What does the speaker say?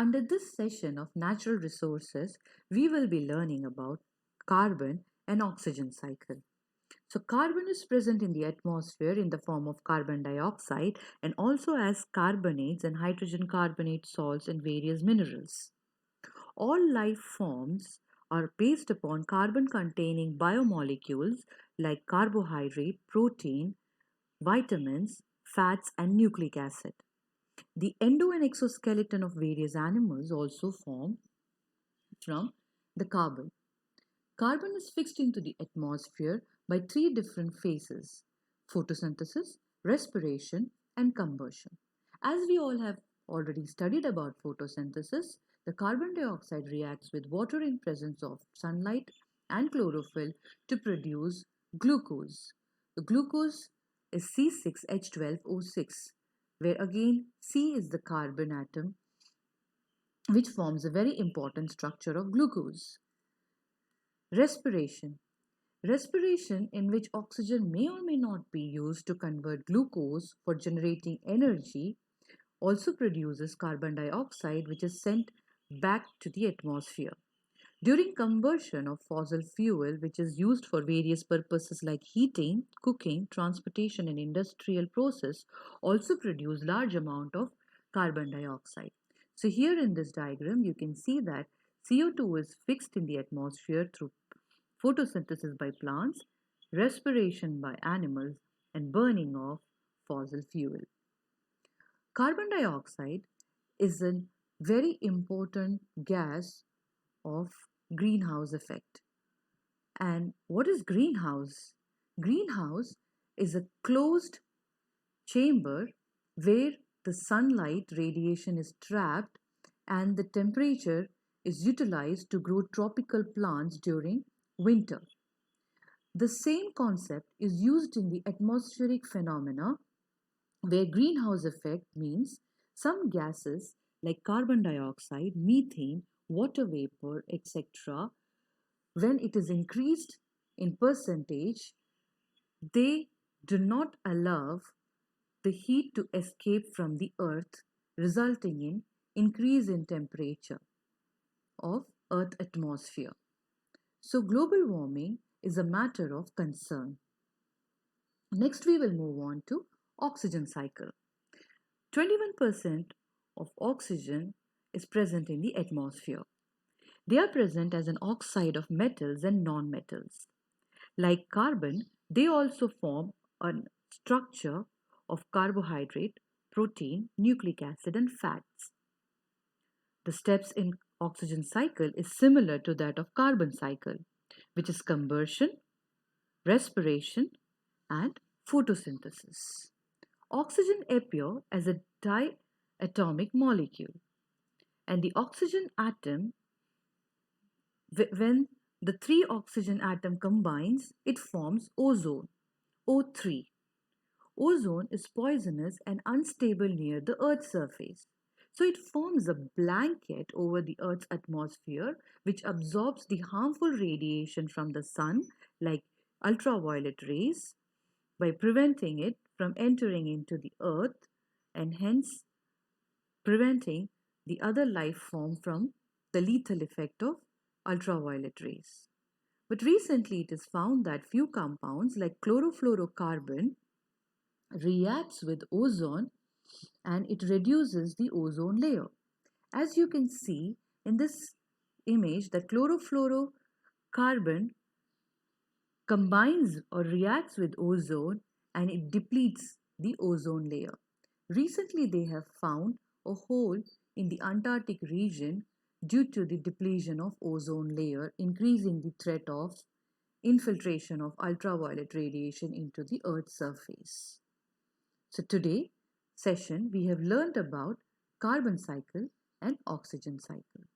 Under this session of natural resources, we will be learning about carbon and oxygen cycle. So carbon is present in the atmosphere in the form of carbon dioxide and also as carbonates and hydrogen carbonate salts and various minerals. All life forms are based upon carbon containing biomolecules like carbohydrate, protein, vitamins, fats, and nucleic acid. The endo and exoskeleton of various animals also form from the carbon. Carbon is fixed into the atmosphere by three different phases: photosynthesis, respiration, and combustion. As we all have already studied about photosynthesis, the carbon dioxide reacts with water in presence of sunlight and chlorophyll to produce glucose. The glucose is C6H12O6, where again C is the carbon atom which forms a very important structure of glucose. Respiration. Respiration, in which oxygen may or may not be used to convert glucose for generating energy, also produces carbon dioxide, which is sent back to the atmosphere. During combustion of fossil fuel, which is used for various purposes like heating, cooking, transportation, and industrial process, also produce large amount of carbon dioxide. So here in this diagram, you can see that CO2 is fixed in the atmosphere through photosynthesis by plants, respiration by animals, and burning of fossil fuel. Carbon dioxide is a very important gas of greenhouse effect. And what is greenhouse? Greenhouse is a closed chamber where the sunlight radiation is trapped and the temperature is utilized to grow tropical plants during winter. The same concept is used in the atmospheric phenomena where greenhouse effect means some gases like carbon dioxide, methane, water vapor, etc., when it is increased in percentage, they do not allow the heat to escape from the earth, resulting in increase in temperature of earth atmosphere. So global warming is a matter of concern. Next we will move on to oxygen cycle. 21% of oxygen is present in the atmosphere. They are present as an oxide of metals and non-metals. Like carbon, they also form a structure of carbohydrate, protein, nucleic acid, and fats. The steps in oxygen cycle is similar to that of carbon cycle, which is combustion, respiration, and photosynthesis. Oxygen appears as a diatomic molecule, and the oxygen atom, when the three oxygen atom combines, it forms ozone, O3. Ozone is poisonous and unstable near the Earth's surface. So it forms a blanket over the Earth's atmosphere which absorbs the harmful radiation from the sun like ultraviolet rays by preventing it from entering into the Earth and hence preventing the other life form from the lethal effect of ultraviolet rays. But recently it is found that few compounds like chlorofluorocarbon reacts with ozone and it reduces the ozone layer. As you can see in this image, the chlorofluorocarbon combines or reacts with ozone and it depletes the ozone layer. Recently they have found a hole in the Antarctic region due to the depletion of ozone layer, increasing the threat of infiltration of ultraviolet radiation into the Earth's surface. So today session we have learned about carbon cycle and oxygen cycle.